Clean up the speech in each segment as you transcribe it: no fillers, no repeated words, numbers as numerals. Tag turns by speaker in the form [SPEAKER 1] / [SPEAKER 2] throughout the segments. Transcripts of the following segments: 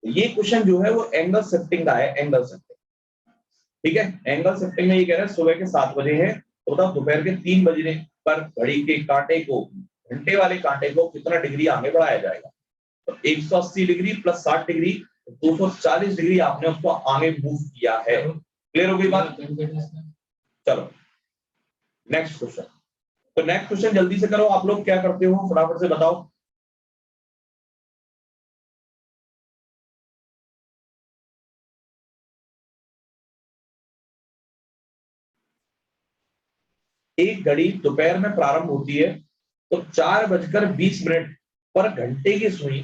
[SPEAKER 1] ये क्वेश्चन जो है वो एंगल शिफ्टिंग का है, एंगल शिफ्टिंग। ठीक है, एंगल शिफ्टिंग में ये कह रहा है सुबह के 7 बजे है, तो बताओ दोपहर के 3 बजने पर घड़ी के कांटे को, घंटे वाले कांटे को कितना डिग्री आगे बढ़ाया जाएगा? तो 180 डिग्री प्लस 60 डिग्री, 240 डिग्री आपने उसको आगे मूव किया है। क्लियर हो गई बात? चलो नेक्स्ट क्वेश्चन। तो नेक्स्ट क्वेश्चन जल्दी से करो, आप लोग क्या करते हो फटाफट से बताओ। एक घड़ी दोपहर में प्रारंभ होती है, तो 4:20 पर घंटे की सुई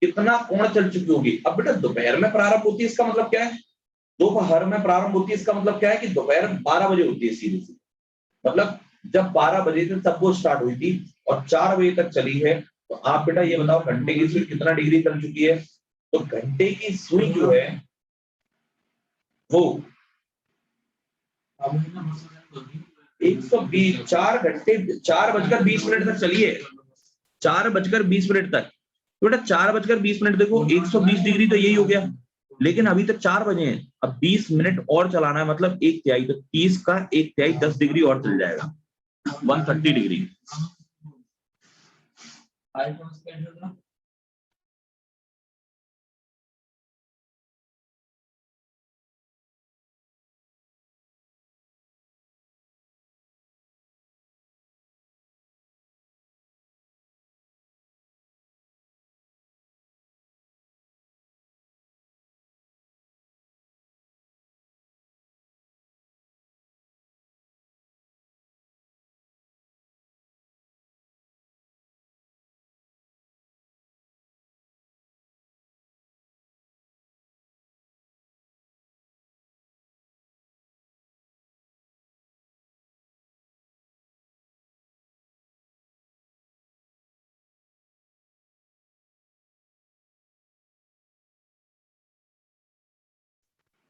[SPEAKER 1] कितना कोण चल चुकी होगी? अब बेटा दोपहर में प्रारंभ होती है इसका मतलब क्या है? दोपहर में प्रारंभ होती है इसका मतलब क्या है कि दोपहर 12 बजे होती है सीधी सी। मतलब जब 12 बजे थे तब वो स्टार्ट हुई थी और 4 बजे तक चली है। तो आप बेटा ये बताओ घंटे की सुई कितना डिग्री चल चुकी है? तो घंटे की सुई जो है वो 120, 4:20 तक चली है, 4:20 तक। तो बेटा 4:20 देखो 120 डिग्री तो यही हो गया, लेकिन अभी तक 4 बजे हैं, अब 20 मिनट और चलाना है, मतलब 1/3, तो 30 का 1/3 10 डिग्री और चल जाएगा, 130 डिग्री।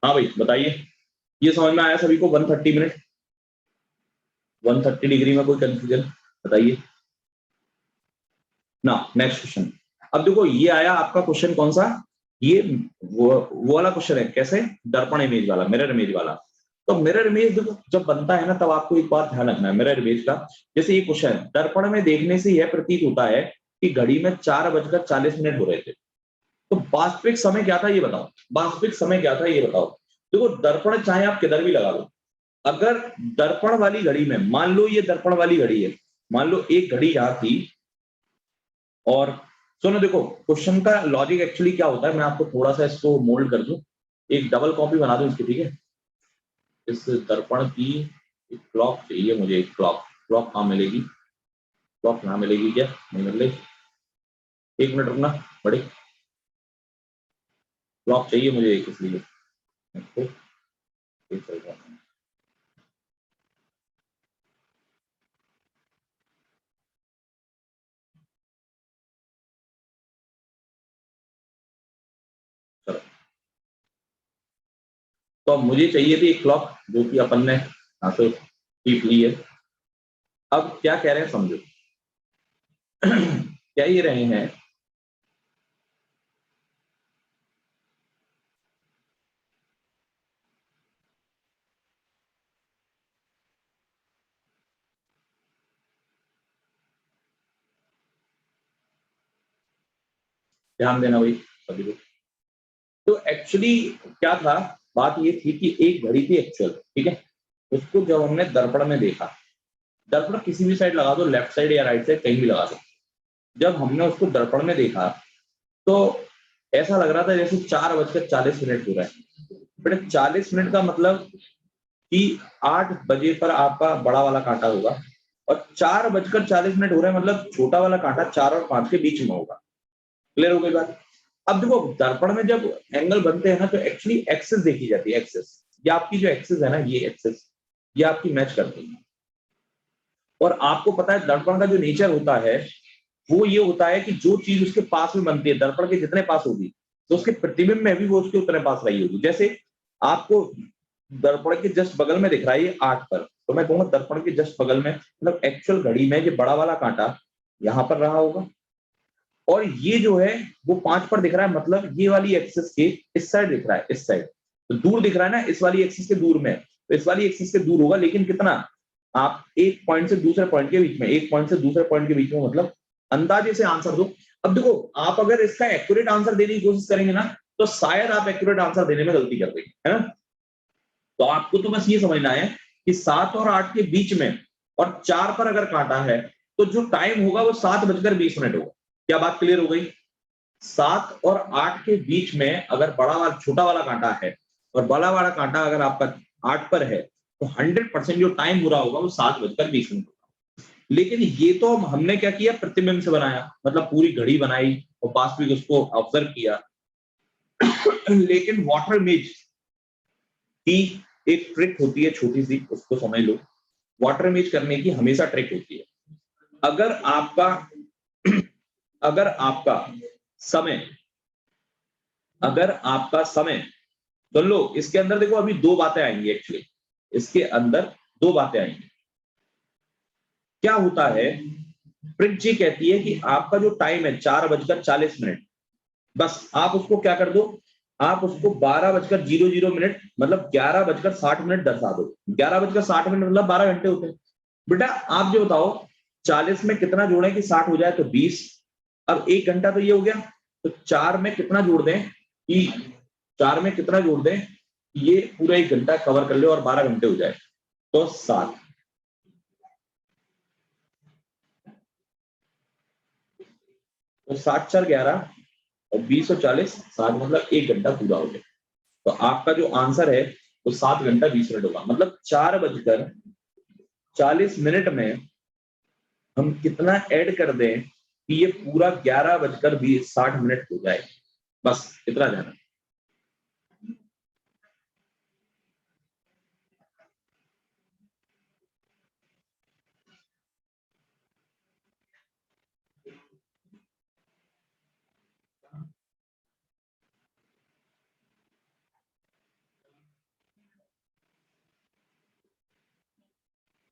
[SPEAKER 1] हाँ भाई बताइए, ये समझ में आया सभी को? 130 मिनट, 130 डिग्री में कोई कंफ्यूजन? बताइए ना। Next question. अब देखो ये आया आपका क्वेश्चन कौन सा, ये वो वाला क्वेश्चन है, कैसे? दर्पण इमेज वाला, मिरर इमेज वाला। तो मिरर इमेज देखो जब बनता है ना, तब आपको एक बात ध्यान रखना है मिरर इमेज का। जैसे ये क्वेश्चन है, दर्पण में देखने से यह प्रतीत होता है कि घड़ी में 4:40 हो रहे थे। तो वास्तविक समय क्या था ये बताओ, वास्तविक समय क्या था ये बताओ। देखो दर्पण चाहे आप किधर भी लगा दो, अगर दर्पण वाली घड़ी में, मान लो ये दर्पण वाली घड़ी है, मान लो एक घड़ी यहां थी, और सुनो देखो क्वेश्चन का लॉजिक एक्चुअली क्या होता है, मैं आपको थोड़ा सा इसको मोल्ड कर दूं, एक डबल कॉपी बना दूं इसकी, ठीक है? इस दर्पण की एक क्लॉक चाहिए मुझे, एक क्लॉक। क्लॉक कहाँ मिलेगी? क्लॉक कहाँ मिलेगी? क्या नहीं मिल रही? एक मिनट रुकना बड़े, क्लॉक चाहिए मुझे एक, इसलिए चलो। तो अब मुझे चाहिए थी एक क्लॉक, जो कि अपन ने यहाँ से सीख ली है। अब क्या कह रहे हैं समझो। क्या ये रहे हैं, ध्यान देना भाई सभी को। तो एक्चुअली क्या था, बात ये थी कि एक घड़ी थी एक्चुअल, ठीक है? उसको जब हमने दर्पण में देखा, दर्पण किसी भी साइड लगा दो, लेफ्ट साइड या राइट साइड कहीं भी लगा दो, जब हमने उसको दर्पण में देखा तो ऐसा लग रहा था जैसे 4:40 हो रहा है। बट 40 मिनट का मतलब कि 8 बजे पर आपका बड़ा वाला कांटा होगा, और 4:40 हो रहा है मतलब छोटा वाला कांटा 4 और 5 के बीच में होगा। क्लियर हो गई बात? अब देखो दर्पण में जब एंगल बनते हैं ना, तो एक्चुअली एक्सेस देखी जाती है, एक्सेस। ये आपकी जो एक्सेस है ना, ये एक्सेस, ये आपकी मैच करती है। और आपको पता है दर्पण का जो नेचर होता है वो ये होता है कि जो चीज उसके पास में बनती है, दर्पण के जितने पास होगी, तो उसके प्रतिबिंब में भी वो उसके उतने पास रही होगी। जैसे आपको दर्पण के जस्ट बगल में दिख रहा है ये 8 पर, तो मैं कहूंगा दर्पण के जस्ट बगल में, मतलब एक्चुअल घड़ी में जो बड़ा वाला कांटा यहाँ पर रहा होगा, और ये जो है वो 5 पर दिख रहा है, मतलब ये वाली एक्सिस के इस साइड दिख रहा है, इस साइड तो दूर दिख रहा है ना, इस वाली एक्सिस के दूर में, तो इस वाली एक्सिस से दूर होगा, लेकिन कितना, आप एक पॉइंट से दूसरे पॉइंट के बीच में, एक पॉइंट से दूसरे पॉइंट के बीच में, मतलब अंदाजे से आंसर दो। अब देखो, आप अगर इसका एक्यूरेट आंसर देने की कोशिश करेंगे ना, तो शायद आप एक्यूरेट आंसर देने में गलती कर देंगे, है ना। तो आपको तो बस ये समझना है कि 7 और 8 के बीच में और 4 पर अगर कांटा है, तो जो टाइम होगा वो 7:20 होगा। क्या बात क्लियर हो गई? 7 और 8 के बीच में अगर बड़ा वाला छोटा वाला कांटा है और बड़ा वाला कांटा अगर आपका 8 पर है, तो 100% जो टाइम पूरा होगा वो 7:20 होगा। लेकिन ये तो हमने क्या किया, प्रतिबिंब से बनाया, मतलब पूरी घड़ी बनाई और वास्तविक उसको ऑब्जर्व किया। लेकिन वाटर इमेज की एक ट्रिक होती है छोटी सी, उसको समझ लो। वाटर इमेज करने की हमेशा ट्रिक होती है। अगर आपका अगर आपका समय अगर आपका समय सुन लो, इसके अंदर देखो अभी दो बातें आएंगी, एक्चुअली इसके अंदर दो बातें आएंगी। क्या होता है, प्रिंट जी कहती है कि आपका जो टाइम है 4:40, बस आप उसको क्या कर दो, आप उसको 12:00 मतलब 11:60 दर्शा दो। 11:60 मतलब 12 घंटे होते हैं। बेटा आप जो बताओ, 40 में कितना जोड़े कि 60 हो जाए, तो 20। अब 1 घंटा तो ये हो गया, तो 4 में कितना जोड़ दें कि 4 में कितना जोड़ दें, ये पूरा 1 घंटा कवर कर ले और 12 घंटे हो जाए, तो 7। तो 7×4=11 और 20 और 40 7, मतलब 1 घंटा पूरा हो गया। तो आपका जो आंसर है वो 7 घंटा 20 मिनट होगा। मतलब 4:40 में हम कितना ऐड कर दें कि ये पूरा 11:60 हो जाए, बस इतना जाना।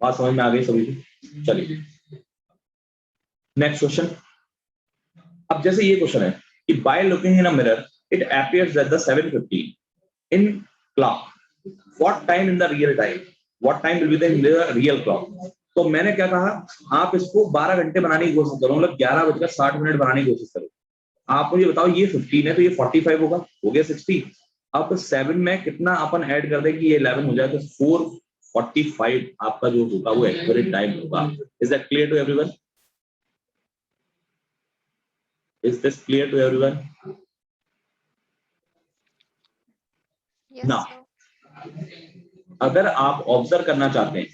[SPEAKER 1] बात समझ में आ गई सभी को? चलिए नेक्स्ट क्वेश्चन। अब जैसे ये क्वेश्चन है कि by looking in a mirror it appears that the 7:50 in clock, what time in the real time, what time will be the in the real clock. तो मैंने क्या कहा, आप इसको 12 घंटे बनाने की कोशिश करो, मतलब 11:60 बनाने की कोशिश करो। आप मुझे बताओ, ये 15 है तो ये 45 होगा, हो गया 60। अब 7 में कितना अपन ऐड कर दें कि ये 11 हो जाए, तो 4:45 आपका जो होगा वो एक्यूरेट टाइम होगा। Is that clear to everyone? Is this clear to everyone? ना, अगर आप ऑब्जर्व करना चाहते हैं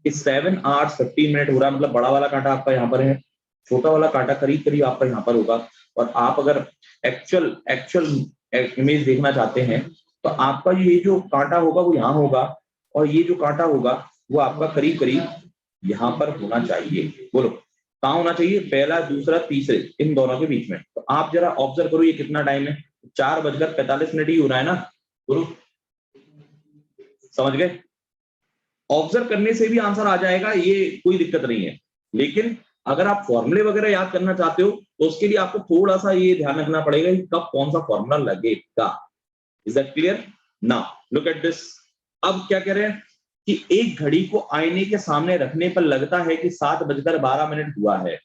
[SPEAKER 1] कि 7 hours 15 minutes हो रहा है, मतलब बड़ा वाला कांटा आपका यहाँ पर है, छोटा वाला कांटा करीब करीब आपका यहाँ पर होगा, और आप अगर एक्चुअल एक्चुअल इमेज देखना चाहते हैं, तो आपका ये जो कांटा होगा वो यहाँ होगा, और ये जो कांटा होगा वो आपका करीब करीब यहाँ पर होना चाहिए। बोलो कहाँ होना चाहिए? पहला, दूसरा, तीसरे, इन दोनों के बीच में। तो आप जरा ऑब्जर्व करो, ये कितना टाइम है? 4:45 ही हो रहा है ना। बोलो समझ गए? ऑब्जर्व करने से भी आंसर आ जाएगा, ये कोई दिक्कत नहीं है। लेकिन अगर आप फॉर्मूले वगैरह याद करना चाहते हो, तो उसके लिए आपको थोड़ा सा ये ध्यान रखना पड़ेगा कि कब कौन सा फॉर्मूला लगेगा। Is that clear? Now look at this. अब क्या कह रहे हैं कि एक घड़ी को आईने के सामने रखने पर लगता है कि 7:12 हुआ है,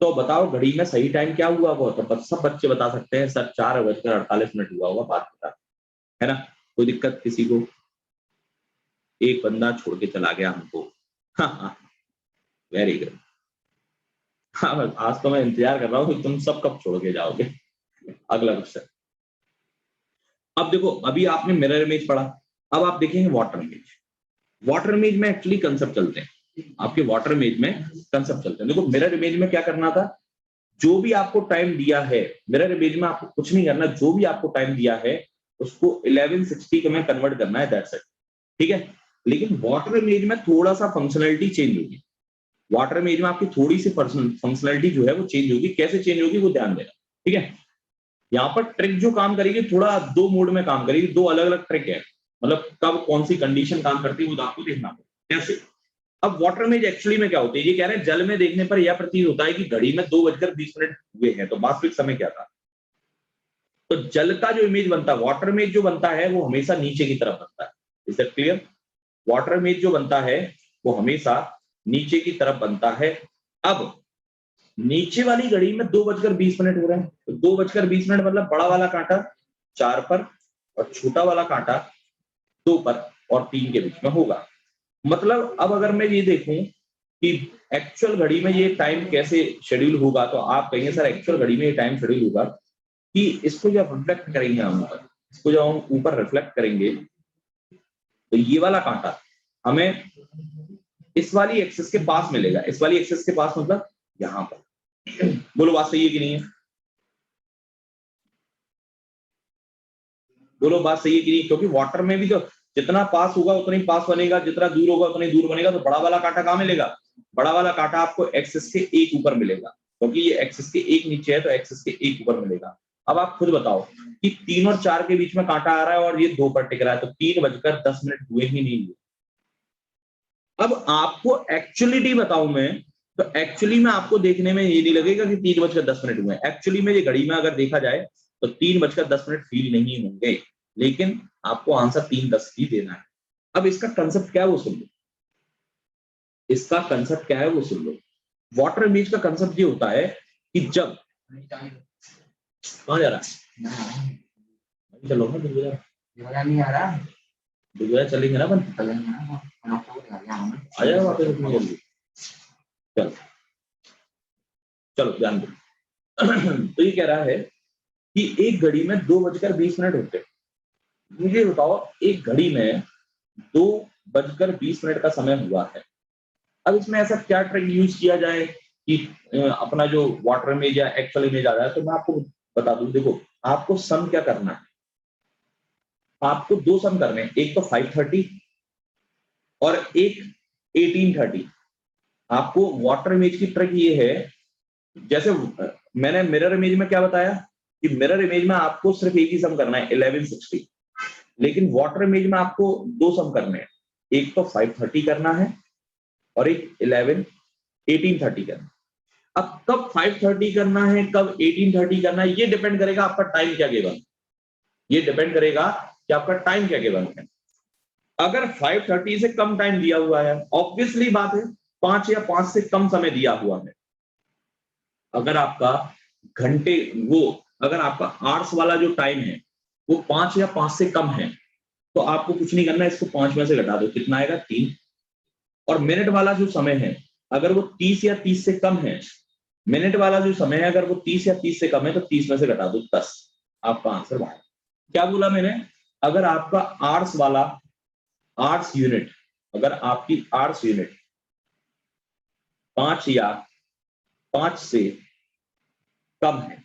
[SPEAKER 1] तो बताओ घड़ी में सही टाइम क्या हुआ होगा? तो सब बच्चे बता सकते हैं सर 4:48 हुआ होगा, बात बता, है ना। कोई दिक्कत किसी को? एक बंदा छोड़ के चला गया हमको। हाँ, वेरी गुड। हाँ, आज तो मैं इंतजार कर रहा हूँ कि तुम सब कब छोड़ के जाओगे। अगला क्वेश्चन। अब देखो, अभी आपने मिरर इमेज पढ़ा, अब आप देखेंगे वाटर इमेज। वाटर इमेज में एक्चुअली कंसेप्ट चलते हैं, आपके वाटर इमेज में कंसेप्ट चलते हैं। देखो मिरर इमेज में क्या करना था, जो भी आपको टाइम दिया है, मिरर इमेज में आपको कुछ नहीं करना, जो भी आपको टाइम दिया है उसको 1160 में कन्वर्ट करना है, दैट्स इट। ठीक है। लेकिन वाटर इमेज में थोड़ा सा फंक्शनलिटी चेंज होगी। वाटर इमेज में आपकी थोड़ी सी फंक्शनलिटी जो है वो चेंज होगी। कैसे चेंज होगी वो ध्यान देना, ठीक है। यहाँ पर ट्रिक जो काम करेगी, थोड़ा दो मोड में काम करेगी, दो अलग अलग ट्रिक है, मतलब कब कौन सी कंडीशन काम करती है वो आपको देखना होगा। कैसे? अब वाटर इमेज एक्चुअली में क्या होती है, ये कह रहे हैं जल में देखने पर यह प्रतीत होता है कि घड़ी में 2:20 हुए हैं, तो वास्तविक समय क्या था? तो जल का जो इमेज बनता है, वाटर इमेज जो बनता है वो हमेशा नीचे की तरफ बनता है। Is that clear? Water image जो बनता है वो हमेशा नीचे की तरफ बनता है। अब नीचे वाली घड़ी में 2:20 हो रहे हैं, तो 2:20 मतलब बड़ा वाला कांटा 4 पर और छोटा वाला कांटा 2 पर और 3 के बीच में होगा। मतलब अब अगर मैं ये देखूं कि एक्चुअल घड़ी में ये टाइम कैसे शेड्यूल होगा, तो आप कहेंगे सर एक्चुअल घड़ी में ये टाइम शेड्यूल होगा कि इसको जब रिफ्लेक्ट करेंगे हम ऊपर, इसको जब हम ऊपर रिफ्लेक्ट करेंगे तो ये वाला कांटा हमें इस वाली एक्सिस के पास मिलेगा। इस वाली एक्सिस के पास मतलब यहां पर। बोलो बात सही है कि नहीं है? बोलो बात सही है कि नहीं? क्योंकि वाटर में भी तो जितना पास होगा उतना ही पास बनेगा, जितना दूर होगा उतना ही दूर बनेगा। तो बड़ा वाला कांटा कहां मिलेगा? बड़ा वाला कांटा आपको एक्सिस के एक ऊपर मिलेगा, क्योंकि ये एक्सिस के एक नीचे है तो एक्सिस के एक ऊपर मिलेगा। अब आप खुद बताओ कि 3 और 4 के बीच में कांटा आ रहा है और ये 2 पर टिक रहा है, तो 3:10 हुए ही नहीं हुए। अब आपको एक्चुअलिटी बताऊं मैं, तो एक्चुअली में आपको देखने में ये नहीं लगेगा कि 3:10 हुए। एक्चुअली में ये घड़ी में अगर देखा जाए तो 3:10 फील नहीं होंगे, लेकिन आपको आंसर 3:10 ही देना है। अब इसका कंसेप्ट क्या है वो सुन लो। इसका कंसेप्ट क्या है वो सुन लो। वाटर इमेज का कंसेप्ट ये होता है कि जब कहां जा रहा है, चलो ना दुबला नहीं आ रहा, दुबला चलेंगे ना, अपन आ जाएगा वापस इतनी जल्दी। चलो चलो ध्यान दो। तो ये कह रहा है कि एक घड़ी में 2:20 होते हैं। मुझे बताओ एक घड़ी में 2:20 का समय हुआ है। अब इसमें ऐसा क्या ट्रिक यूज किया जाए कि अपना जो वाटर इमेज या एक्चुअल इमेज आ रहा है, तो मैं आपको बता दूं। देखो आपको सम क्या करना है, आपको 2 सम करने हैं, एक तो 530 और एक 1830। आपको वाटर इमेज की ट्रिक ये है, जैसे मैंने मिरर इमेज में क्या बताया कि मिरर इमेज में आपको सिर्फ एक ही सम करना है 1160, लेकिन वाटर इमेज में आपको 2 सम करने हैं, एक तो 530 करना है और एक 1830 करना है। अब कब 530 करना है कब 1830 करना है ये डिपेंड करेगा आपका टाइम क्या गिवन, ये डिपेंड करेगा कि आपका टाइम क्या गिवन है। अगर 530 से कम टाइम दिया हुआ है, ऑब्वियसली बात है 5 या 5 से कम समय दिया हुआ है। अगर आपका घंटे वो अगर आपका आवर्स वाला जो टाइम है वो 5 या 5 से कम है, तो आपको कुछ नहीं करना है, इसको 5 में से घटा दो, कितना आएगा 3। और मिनट वाला जो समय है अगर वो 30 या 30 से कम है, मिनट वाला जो समय है अगर वो 30 या 30 से कम है तो 30 में से घटा दो 10, आपका आंसर बाहर। क्या बोला मैंने? अगर आपका आवर्स वाला आवर्स यूनिट, अगर आपकी आवर्स यूनिट 5 या 5 से कम है,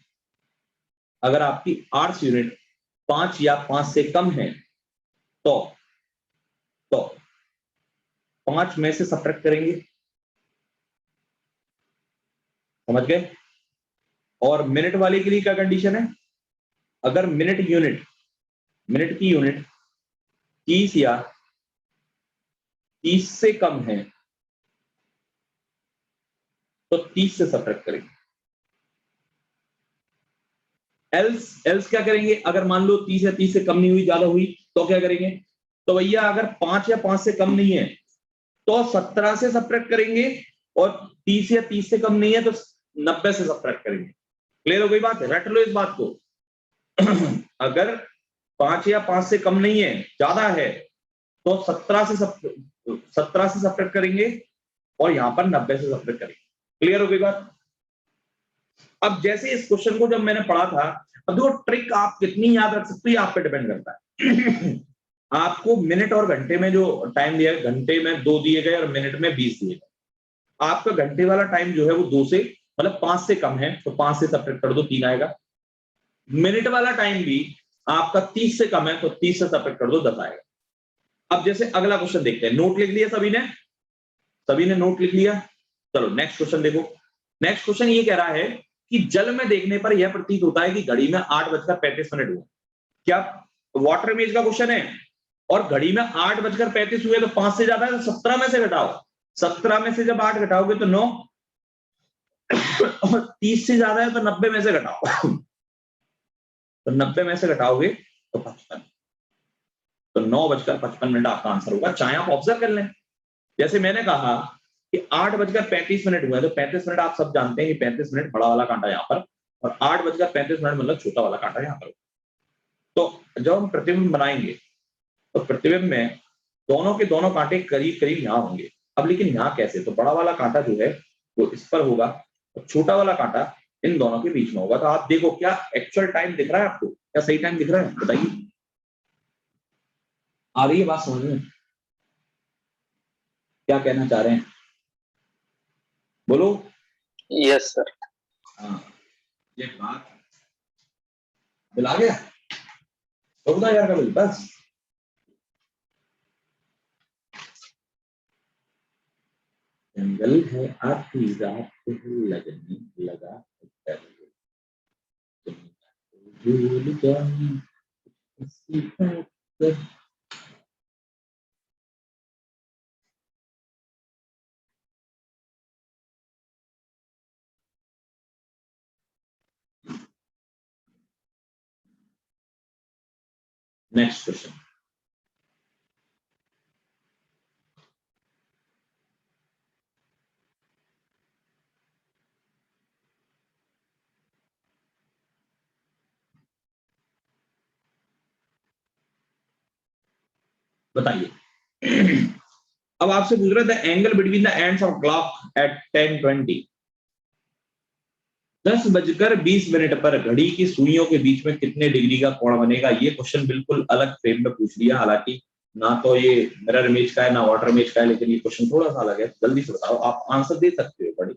[SPEAKER 1] अगर आपकी आवर्स यूनिट 5 या 5 से कम है तो 5 में से सब्ट्रैक्ट करेंगे, समझ गए? और मिनट वाले के लिए क्या कंडीशन है? अगर मिनट की यूनिट 30 या 30 से कम है तो 30 से सब्ट्रैक्ट करेंगे। एल्स क्या करेंगे? अगर मान लो 30 या 30 से कम नहीं हुई, ज्यादा हुई, तो क्या करेंगे? तो भैया अगर 5 या 5 से कम नहीं है तो 17 से सब्ट्रैक्ट करेंगे, और 30 या 30 से कम नहीं है तो 90 से सब्ट्रैक्ट करेंगे। क्लियर हो गई बात? रट लो इस बात को। अगर 5 या 5 से कम नहीं है, ज्यादा है, तो 17 से सब्ट्रैक्ट करेंगे और यहां पर 90 से सब्ट्रैक्ट करेंगे। क्लियर हो गई बात? अब जैसे इस क्वेश्चन को जब मैंने पढ़ा था, अब देखो ट्रिक आप कितनी याद रख सकते हो आप पे डिपेंड करता है। आपको मिनट और घंटे में जो टाइम दिया है, घंटे में 2 दिए गए और मिनट में 20 दिए गए। आपका घंटे वाला टाइम जो है वो 2 से मतलब 5 से कम है तो 5 से सब्ट्रैक्ट कर दो, 3 आएगा। मिनट वाला टाइम भी आपका 30 से कम है तो 30 से सब्ट्रैक्ट कर दो, 10 आएगा। अब जैसे अगला क्वेश्चन देखते हैं। नोट लिख लिया सभी ने? सभी ने नोट लिख लिया? चलो नेक्स्ट क्वेश्चन देखो। नेक्स्ट क्वेश्चन ये कह रहा है कि जल में देखने पर यह प्रतीत होता है कि घड़ी में 8:35 हुआ। क्या वाटर इमेज का क्वेश्चन है और घड़ी में 8:35 हुए तो 5 से ज्यादा है तो 17 में से घटाओ। 17 में से जब 8 घटाओगे तो 9, और 30 से ज्यादा है तो 90 में से घटाओ, तो 90 में से घटाओगे तो 55, तो 9:55 आपका आंसर होगा। चाहे आप ऑब्जर्व कर लें, जैसे मैंने कहा कि 8:35 हुए, तो 35 मिनट आप सब जानते हैं कि 35 मिनट बड़ा वाला कांटा यहाँ पर, और 8:35 मतलब छोटा वाला कांटा यहाँ पर। तो जब हम प्रतिबिंब बनाएंगे तो प्रतिबिंब में दोनों के दोनों कांटे करीब करीब यहाँ होंगे। अब लेकिन यहाँ कैसे, तो बड़ा वाला कांटा जो है वो इस पर होगा, और छोटा वाला कांटा इन दोनों के बीच में होगा। तो आप देखो, क्या एक्चुअल टाइम दिख रहा है आपको, क्या सही टाइम दिख रहा है, बताइए। आ रही है बात समझ में, क्या कहना चाह रहे हैं, बोलो।
[SPEAKER 2] Yes sir.
[SPEAKER 1] हाँ, ये बात बिल आ गया 14,000 का बिल, बस। जंगल है आधी रात लगने लगा, भूल जाऊं किसी बात पर। नेक्स्ट क्वेश्चन, बताइए। अब आपसे पूछ रहे थे angle between the ends of clock at 10:20, 10:20 पर घड़ी की सुइयों के बीच में कितने डिग्री का कोण बनेगा। ये क्वेश्चन बिल्कुल अलग फ्रेम में पूछ लिया, हालांकि ना तो ये मिरर इमेज का है ना वाटर इमेज का है, लेकिन ये क्वेश्चन थोड़ा सा अलग है। जल्दी से बताओ, आप आंसर दे सकते हो, बड़ी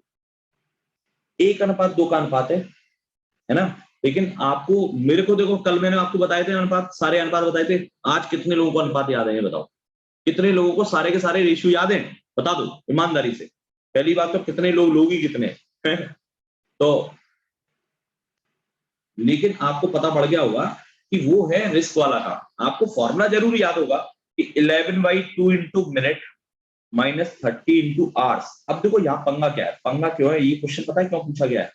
[SPEAKER 1] 1:2 का अनुपात है ना। लेकिन आपको, मेरे को देखो, कल मैंने आपको बताए थे अनुपात, सारे अनुपात बताए थे। आज कितने लोगों को अनुपात याद है, ये बताओ। कितने लोगों को सारे के सारे रेशियो याद है, बता दो ईमानदारी से। पहली बात तो कितने लोग ही कितने तो लेकिन आपको पता पड़ गया होगा कि वो है रिस्क वाला काम। आपको फॉर्मूला जरूर याद होगा कि 11/2 into minute minus 30 into hours. अब देखो यहाँ पंगा क्या है, पंगा क्यों है, ये क्वेश्चन पता है क्यों पूछा गया है।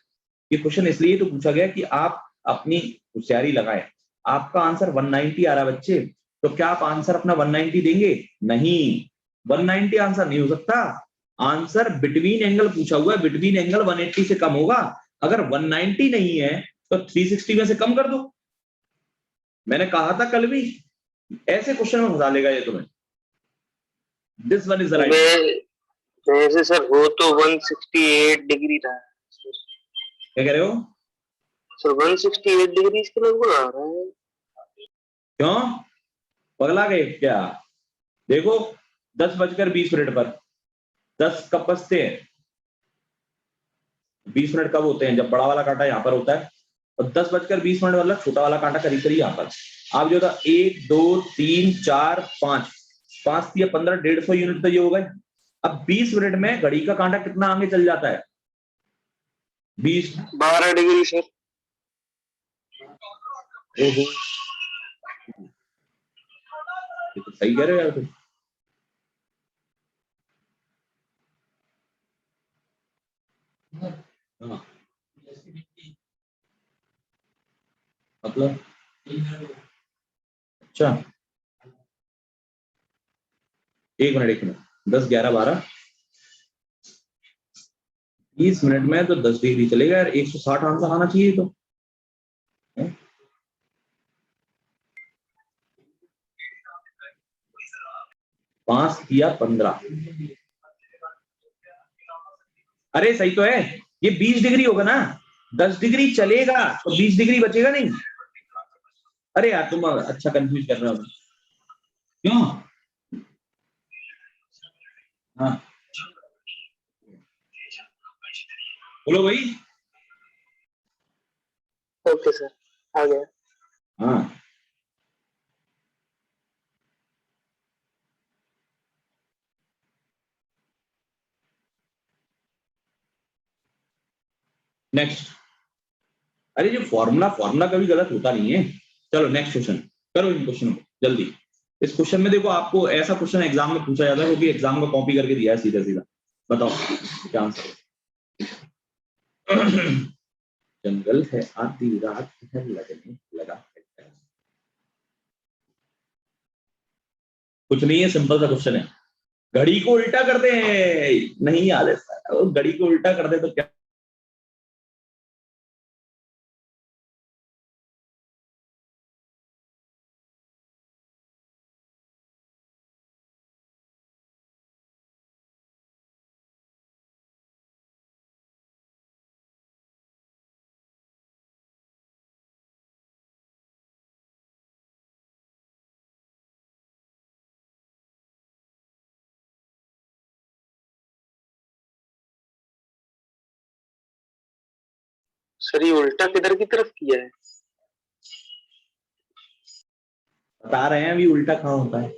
[SPEAKER 1] ये क्वेश्चन इसलिए तो पूछा गया कि आप अपनी होशियारी लगाएं। आपका आंसर 190 आ रहा है बच्चे, तो क्या आप आंसर अपना 190 देंगे? नहीं, 190 आंसर नहीं हो सकता। आंसर बिटवीन एंगल पूछा हुआ है, बिटवीन एंगल 180 से कम होगा। अगर 190 नहीं है तो 360 में से कम कर दो। मैंने कहा था कल भी, ऐसे क्वेश्चन में फंसा लेगा ये तुम्हें। This one is the right.
[SPEAKER 2] वैसे सर वो तो 168 डिग्री था।
[SPEAKER 1] क्या कह रहे हो
[SPEAKER 2] सर? 168 डिग्री इसके लगभग आ रहा है।
[SPEAKER 1] क्यों पगला गए क्या? देखो 10:20 पर 10 कब बजते हैं? 20 मिनट कब होते हैं? जब बड़ा वाला कांटा यहाँ पर होता है, और 10:20 मतलब छोटा वाला कांटा करीब करीब यहाँ पर। आप जो था 1 2 3 4 5 5 या 15 150 यूनिट तो ये हो गए। अब 20 मिनट में घड़ी का कांटा कितना आगे चल जाता है?
[SPEAKER 2] 12 डिग्री सर।
[SPEAKER 1] ओहो, ये तो सही कह रहे हो यार तुम। हाँ, मतलब अच्छा, 1 मिनट 10 11 12 20 मिनट में तो 10 डिग्री चलेगा यार। 160 आंसर आना चाहिए तो। 5 या 15, अरे सही तो है। ये 20 डिग्री होगा ना, 10 डिग्री चलेगा तो 20 डिग्री बचेगा नहीं। अरे यार तुम अच्छा कंफ्यूज कर रहे हो, क्यों? हाँ बोलो भाई।
[SPEAKER 2] ओके सर, आ गया।
[SPEAKER 1] हाँ नेक्स्ट। अरे जो फॉर्मूला फॉर्मूला कभी गलत होता नहीं है। चलो नेक्स्ट क्वेश्चन करो, इन क्वेश्चन को जल्दी। इस क्वेश्चन में देखो, आपको ऐसा क्वेश्चन एग्जाम में पूछा जाता है क्योंकि एग्जाम में कॉपी करके दिया है सीधा सीधा। बताओ क्या आंसर है? जंगल है आधी रात है लगने लगा है। कुछ नहीं है, सिंपल सा क्वेश्चन है। घड़ी को उल्टा करते हैं, नहीं याद है सर, घड़ी को उल्टा कर दे तो क्या?
[SPEAKER 2] सर ये उल्टा किधर की तरफ किया है?
[SPEAKER 1] बता रहे हैं अभी उल्टा कहाँ होता है।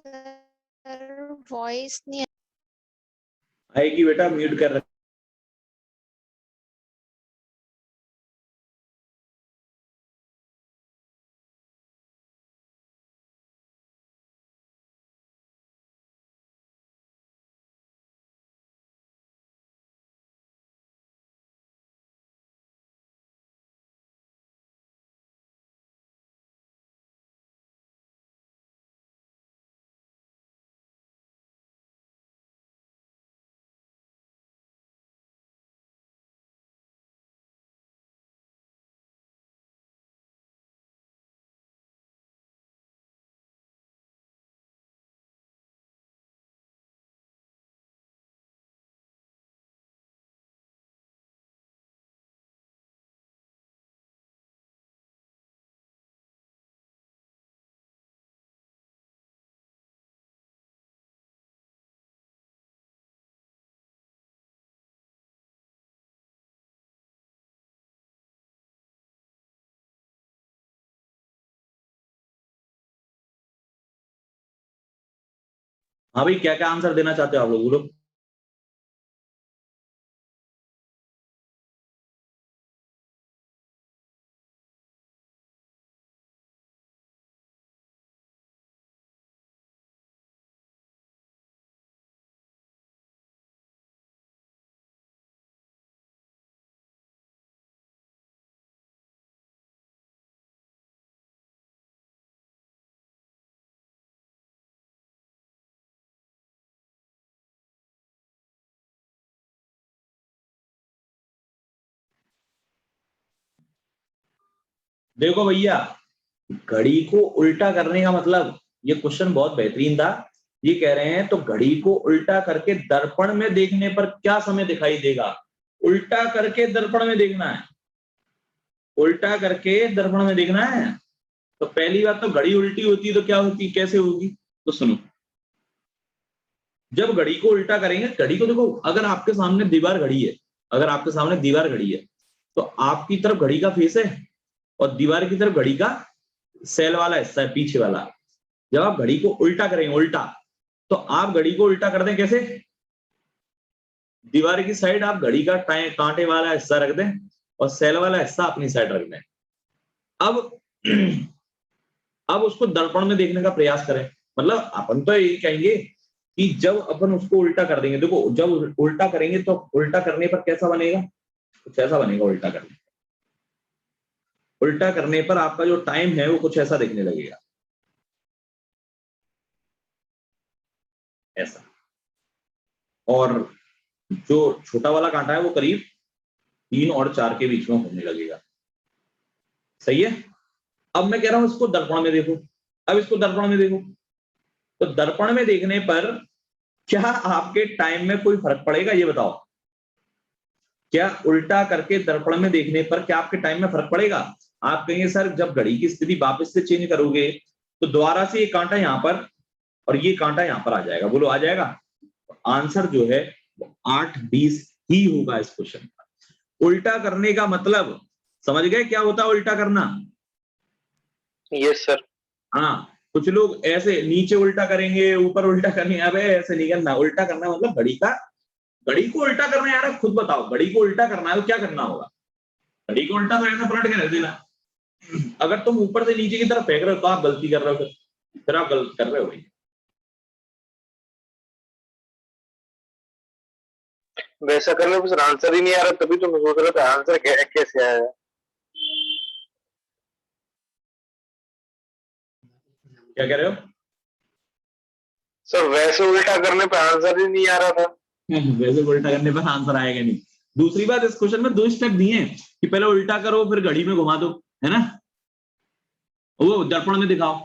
[SPEAKER 3] सर वॉइस नहीं
[SPEAKER 1] आएगी बेटा, म्यूट कर रख। हाँ भाई, क्या क्या आंसर देना चाहते हो आप लोग, बोलो। देखो भैया, घड़ी को उल्टा करने का मतलब, ये क्वेश्चन बहुत बेहतरीन था। ये कह रहे हैं तो घड़ी को उल्टा करके दर्पण में देखने पर क्या समय दिखाई देगा? उल्टा करके दर्पण में देखना है, उल्टा करके दर्पण में देखना है। तो पहली बात तो घड़ी उल्टी होती है तो क्या होती, कैसे होगी? तो सुनो, जब घड़ी को उल्टा करेंगे, घड़ी को देखो, अगर आपके सामने दीवार घड़ी है, अगर आपके सामने दीवार घड़ी है तो आपकी तरफ घड़ी का फेस है और दीवार की तरफ घड़ी का सेल वाला हिस्सा है, पीछे वाला। जब आप घड़ी को उल्टा करेंगे, उल्टा, तो आप घड़ी को उल्टा कर दें कैसे? दीवार की साइड आप घड़ी का कांटे वाला हिस्सा रख दें और सेल वाला हिस्सा अपनी साइड रख दें। अब अब उसको दर्पण में देखने का प्रयास करें। मतलब अपन तो यही कहेंगे कि जब अपन उसको उल्टा कर देंगे, देखो जब उल्टा करेंगे तो उल्टा करने पर कैसा बनेगा? कुछ ऐसा बनेगा उल्टा करने। उल्टा करने पर आपका जो टाइम है वो कुछ ऐसा दिखने लगेगा, ऐसा। और जो छोटा वाला कांटा है वो करीब 3 और 4 के बीच में होने लगेगा। सही है। अब मैं कह रहा हूं इसको दर्पण में देखो। अब इसको दर्पण में देखो, तो दर्पण में देखने पर क्या आपके टाइम में कोई फर्क पड़ेगा, ये बताओ। क्या उल्टा करके दर्पण में देखने पर क्या आपके टाइम में फर्क पड़ेगा? आप कहेंगे सर जब घड़ी की स्थिति वापस से चेंज करोगे तो दोबारा से ये कांटा यहां पर और ये कांटा यहां पर आ जाएगा। बोलो आ जाएगा? आंसर जो है 8:20 ही होगा इस क्वेश्चन का। उल्टा करने का मतलब समझ गए क्या होता है उल्टा करना?
[SPEAKER 2] Yes sir.
[SPEAKER 1] हाँ, कुछ लोग ऐसे नीचे उल्टा करेंगे ऊपर उल्टा करेंगे, अबे ऐसे नहीं करना। उल्टा करना मतलब घड़ी को उल्टा करना है यार, खुद बताओ। घड़ी को उल्टा करना है तो क्या करना होगा? घड़ी को उल्टा तो ऐसा पलट के रख देना। अगर तुम ऊपर से नीचे की तरफ फेंक रहे हो तो आप गलती कर रहे हो, फिर आप गलत कर रहे हो भाई।
[SPEAKER 2] वैसा करने पर सर आंसर ही नहीं आ रहा, तभी तो मैं सोच रहा था आंसर कैसे आया।
[SPEAKER 1] क्या कह रहे हो?
[SPEAKER 2] सर वैसे उल्टा करने पे आंसर ही नहीं आ रहा था।
[SPEAKER 1] वैसे उल्टा करने पर आंसर आएगा नहीं। दूसरी बात, इस क्वेश्चन में 2 स्टेप दिए हैं कि पहले उल्टा करो फिर घड़ी में घुमा दो, है ना, वो दर्पण में दिखाओ।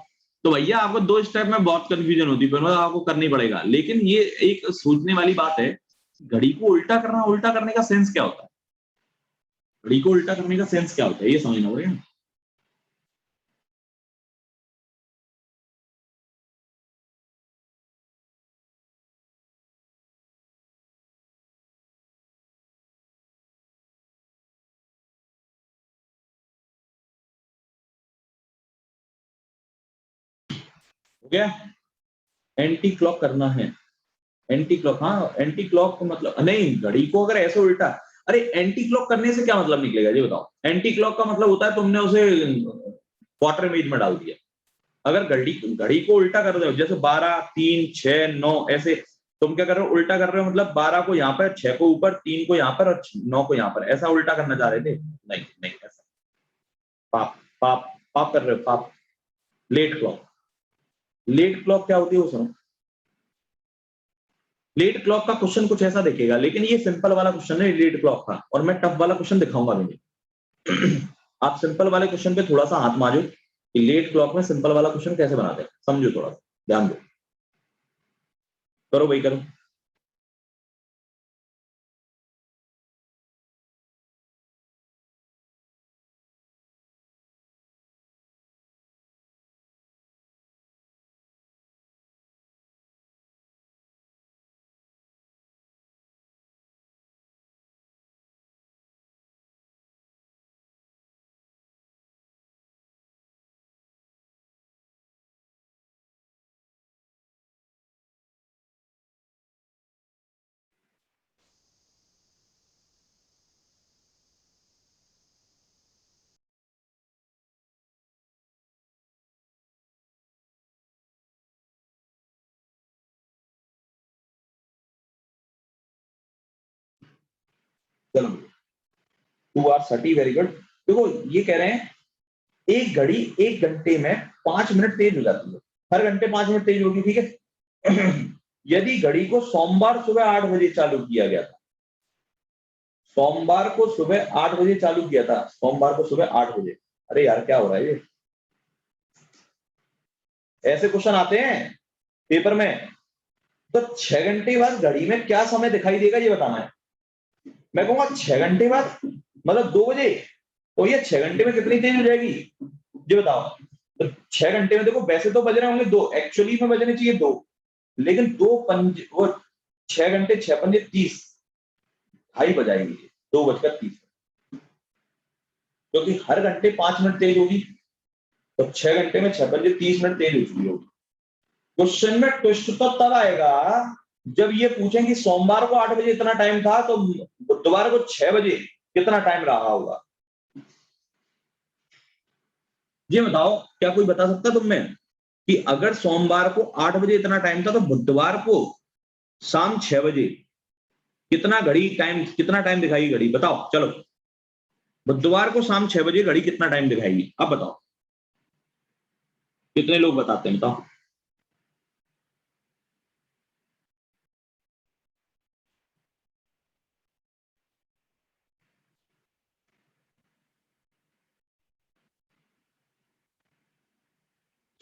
[SPEAKER 1] तो भैया आपको 2 स्टेप में बहुत कंफ्यूजन होती है, फिर मतलब आपको करनी पड़ेगा। लेकिन ये एक सोचने वाली बात है, घड़ी को उल्टा करना, उल्टा करने का सेंस क्या होता है? घड़ी को उल्टा करने का सेंस क्या होता है ये समझना पड़ेगा। हो गया? एंटी क्लॉक करना है। एंटी क्लॉक, हाँ एंटी क्लॉक का मतलब नहीं, घड़ी को अगर ऐसे उल्टा, अरे एंटी क्लॉक करने से क्या मतलब निकलेगा ये बताओ? एंटी क्लॉक का मतलब होता है तुमने उसे क्वार्टर मेज में डाल दिया। अगर घड़ी घड़ी को उल्टा कर रहे हो, जैसे 12, 3, 6, 9 ऐसे, तुम क्या कर रहे हो? उल्टा कर रहे हो, मतलब 12 को यहाँ पर, 6 को ऊपर, 3 को यहाँ पर और 9 को यहाँ पर, ऐसा उल्टा करना चाह रहे थे? नहीं नहीं, ऐसा पाप पाप पाप कर रहे हो, पाप। लेट क्लॉक, लेट क्लॉक क्या होती है वो सुनो। लेट क्लॉक का क्वेश्चन कुछ ऐसा देखेगा, लेकिन ये सिंपल वाला क्वेश्चन है लेट क्लॉक का, और मैं टफ वाला क्वेश्चन दिखाऊंगा भी। आप सिंपल वाले क्वेश्चन पे थोड़ा सा हाथ मारो कि लेट क्लॉक में सिंपल वाला क्वेश्चन कैसे बनाते हैं, समझो, थोड़ा सा ध्यान दो। करो भाई करो। चलो, 2 hours 30, वेरी गुड। देखो ये कह रहे हैं एक घड़ी 1 घंटे में 5 मिनट तेज हो जाती है, हर घंटे 5 मिनट तेज होगी, ठीक है। यदि घड़ी को सोमवार सुबह 8 बजे चालू किया गया था, सोमवार को सुबह 8 बजे चालू किया था, सोमवार को सुबह 8 बजे, अरे यार क्या हो रहा है ये? ऐसे क्वेश्चन आते हैं पेपर में। तो 6 घंटे बाद घड़ी में क्या समय दिखाई देगा ये बताना है। मैं कहूंगा 6 घंटे बाद मतलब 2 बजे, तो ये 6 घंटे में कितनी तेज हो जाएगी ये बताओ। तो 6 घंटे में देखो वैसे तो बज रहे होंगे 2, एक्चुअली में बजने चाहिए 2, लेकिन 6 घंटे 6 पंजे 30, ढाई बजाएंगे, 2:30, क्योंकि हर घंटे 5 मिनट तेज होगी, तो 6 घंटे में 6 पंजे 30 मिनट तेज हो चुकी होगी। क्वेश्चन में ट्विस्ट तो तब आएगा जब ये पूछें कि सोमवार को 8 बजे इतना टाइम था, तो बुधवार को 6 बजे कितना टाइम रहा होगा। ये बताओ, क्या कोई बता सकता तुम में कि अगर सोमवार को 8 बजे इतना टाइम था तो बुधवार को शाम 6 बजे कितना टाइम दिखाएगी घड़ी? बताओ चलो, बुधवार को शाम 6 बजे घड़ी कितना टाइम दिखाएगी? अब बताओ कितने लोग बताते हैं, बताओ।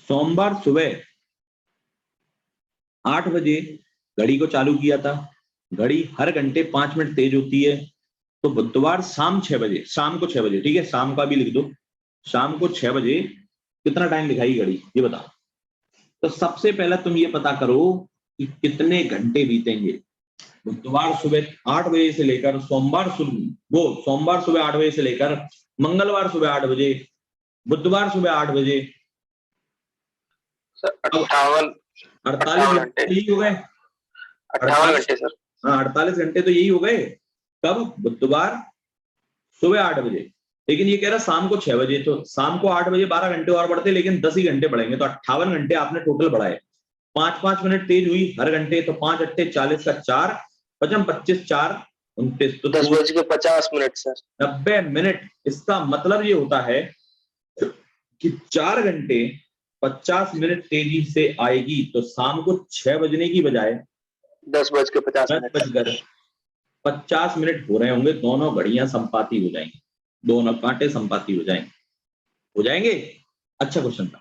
[SPEAKER 1] सोमवार सुबह 8 बजे घड़ी को चालू किया था, घड़ी हर घंटे 5 मिनट तेज होती है। तो बुधवार शाम 6 बजे, शाम को 6 बजे, ठीक है, शाम का भी लिख दो, शाम को 6 बजे कितना टाइम दिखाई घड़ी, ये बताओ। तो सबसे पहले तुम ये पता करो कि कितने घंटे बीतेंगे। बुधवार सुबह 8 बजे से लेकर सोमवार सुबह 8 बजे से लेकर मंगलवार सुबह 8 बजे, बुधवार सुबह 8 बजे,
[SPEAKER 2] सर 58
[SPEAKER 1] 48 घंटे यही हो गए।
[SPEAKER 2] 58 घंटे सर।
[SPEAKER 1] हाँ, 48 घंटे तो यही हो गए। कब? बुधवार सुबह 8 बजे। लेकिन ये कह रहा शाम को 6 बजे, तो शाम को 8 बजे 12 घंटे और बढ़ते, लेकिन 10 ही घंटे बढ़ेंगे, तो 58 घंटे आपने टोटल बढ़ाए। 5-5 मिनट तेज हुई हर घंटे, तो 5 अट्ठे 40 का 4 पचम 25 4 29, तो
[SPEAKER 2] 10:50 सर।
[SPEAKER 1] 90 मिनट। इसका मतलब ये होता है कि 4 घंटे 50 मिनट तेजी से आएगी, तो शाम को 6 बजने की बजाय
[SPEAKER 2] 10:50
[SPEAKER 1] 10:50 मिनट हो रहे होंगे। दोनों घड़ियां संपाती हो जाएंगी, दोनों कांटे संपाती हो जाएंगे। अच्छा क्वेश्चन था,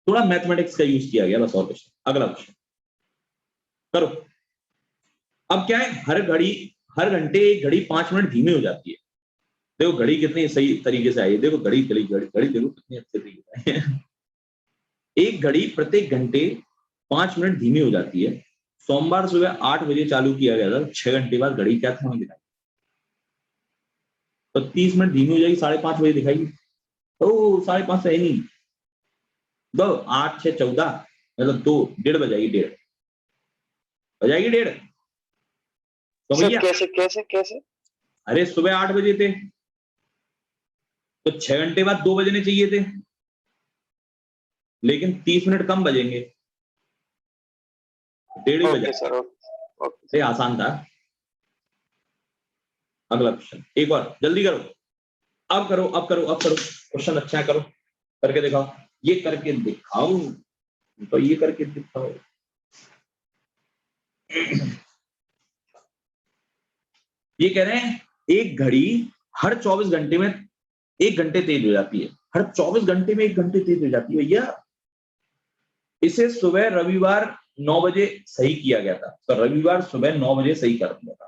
[SPEAKER 1] थोड़ा मैथमेटिक्स का यूज किया गया बस, और क्वेश्चन। अगला क्वेश्चन करो। अब क्या है, हर घंटे एक घड़ी 5 मिनट धीमी हो जाती है। देखो घड़ी कितनी सही तरीके से आई है, देखो घड़ी देखो कितनी अच्छे तरीके से आई है। एक घड़ी प्रत्येक घंटे 5 मिनट धीमी हो जाती है। सोमवार सुबह 8 बजे चालू किया गया था, 6 घंटे बाद घड़ी क्या था दिखाई, तो 30 मिनट धीमी हो जाएगी, 5:30 बजे दिखाई। ओ 5:30 है नहीं, 8 6 14, मतलब 2 1:30 बजाएगी, 1:30 बजाएगी, 1:30 तो
[SPEAKER 2] सर।
[SPEAKER 1] भैया
[SPEAKER 2] कैसे?
[SPEAKER 1] अरे सुबह 8 बजे थे, तो 6 घंटे बाद 2 बजने चाहिए थे, लेकिन 30 मिनट कम बजेंगे, 1:30
[SPEAKER 2] ओके
[SPEAKER 1] बजे।
[SPEAKER 2] सर,
[SPEAKER 1] ये आसान था। अगला क्वेश्चन, एक और जल्दी करो, अब करो क्वेश्चन अच्छा है, करो, करके दिखाओ, ये करके दिखाओ, तो ये करके दिखाओ। ये कह रहे हैं एक घड़ी हर 24 घंटे में 1 घंटे तेज हो जाती है, हर 24 घंटे में 1 घंटे तेज हो जाती है भैया। इसे सुबह रविवार 9 बजे सही किया गया था, तो रविवार सुबह 9 बजे सही कर दिया था।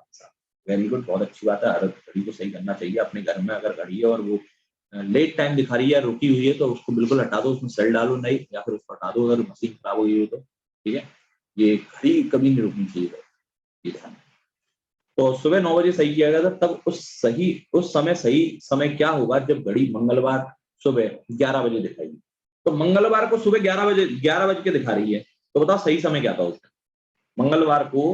[SPEAKER 1] वेरी गुड, बहुत अच्छी बात है, हर घड़ी को सही करना चाहिए। अपने घर में अगर घड़ी है और वो लेट टाइम दिखा रही है, रुकी हुई है, तो उसको बिल्कुल हटा दो, उसमें सेल डालो नहीं, या फिर उसको हटा दो अगर मशीन खराब हुई है तो, ठीक है। ये घड़ी कभी नहीं रुकनी चाहिए, ये ध्यान। तो सुबह 9 बजे सही किया गया था, तब उस समय सही समय क्या होगा जब घड़ी मंगलवार सुबह 11 बजे दिखाएगी। तो मंगलवार को सुबह 11 बज के दिखा रही है, तो बताओ सही समय क्या था उसका। मंगलवार को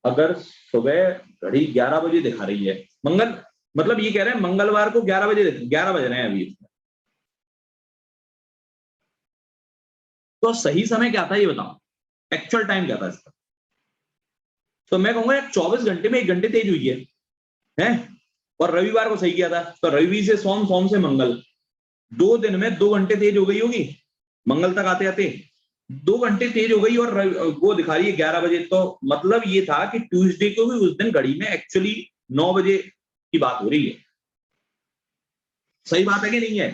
[SPEAKER 1] अगर सुबह घड़ी 11 बजे दिखा रही है, मतलब ये कह रहे हैं मंगलवार को 11 बज रहे हैं अभी, तो सही समय क्या था ये बताओ, एक्चुअल टाइम क्या था इसका। तो मैं कहूंगा 24 घंटे में 1 घंटे तेज हुई है, और रविवार को सही किया था, तो रवि से सोम, सोम से मंगल, 2 दिन में 2 घंटे तेज हो गई होगी, मंगल तक आते आते 2 घंटे तेज हो गई, और वो दिखा रही है 11 बजे। तो मतलब ये था कि ट्यूसडे को भी उस दिन घड़ी में एक्चुअली 9 बजे की बात हो रही है। सही बात है कि नहीं है?